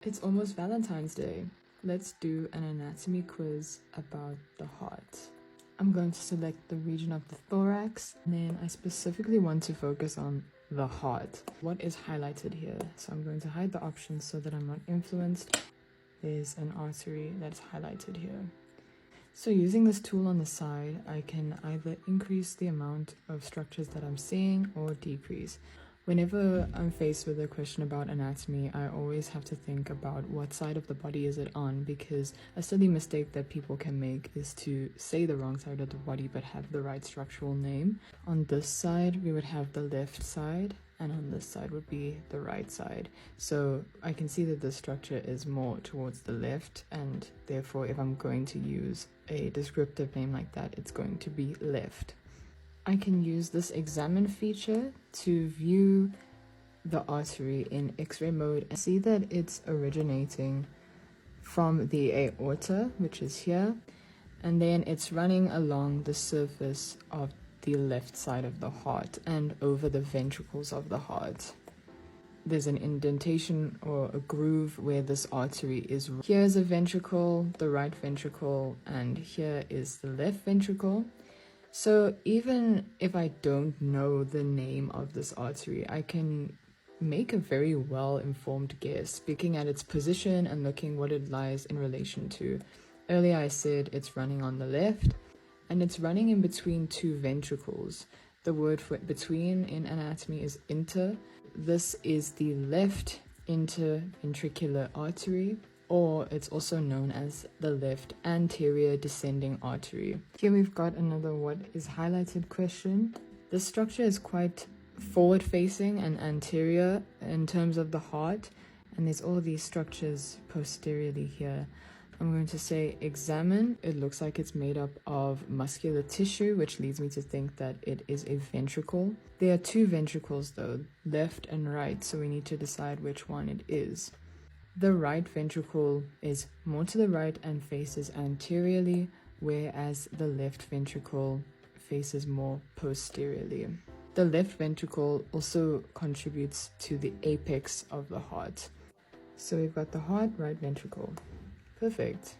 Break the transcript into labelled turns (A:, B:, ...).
A: It's almost Valentine's Day. Let's do an anatomy quiz about the heart. I'm going to select the region of the thorax, and then I specifically want to focus on the heart. What is highlighted here? So I'm going to hide the options so that I'm not influenced. There's an artery that's highlighted here. So using this tool on the side, I can either increase the amount of structures that I'm seeing or decrease. Whenever I'm faced with a question about anatomy, I always have to think about what side of the body is it on, because a silly mistake that people can make is to say the wrong side of the body but have the right structural name. On this side, we would have the left side, and on this side would be the right side. So I can see that the structure is more towards the left, and therefore if I'm going to use a descriptive name like that, it's going to be left. I can use this examine feature to view the artery in X-ray mode and see that it's originating from the aorta, which is here, and then it's running along the surface of the left side of the heart and over the ventricles of the heart. There's an indentation or a groove where this artery is. Here's a ventricle, the right ventricle, and here is the left ventricle. So even if I don't know the name of this artery, I can make a very well-informed guess, looking at its position and looking what it lies in relation to. Earlier I said it's running on the left, and it's running in between two ventricles. The word for between in anatomy is inter. This is the left interventricular artery, or it's also known as the left anterior descending artery. Here we've got another what is highlighted question. This structure is quite forward facing and anterior in terms of the heart, and there's all these structures posteriorly here. I'm going to say examine. It looks like it's made up of muscular tissue, which leads me to think that it is a ventricle. There are two ventricles though, left and right, so we need to decide which one it is. The right ventricle is more to the right and faces anteriorly, whereas the left ventricle faces more posteriorly. The left ventricle also contributes to the apex of the heart. So we've got the heart, right ventricle. Perfect.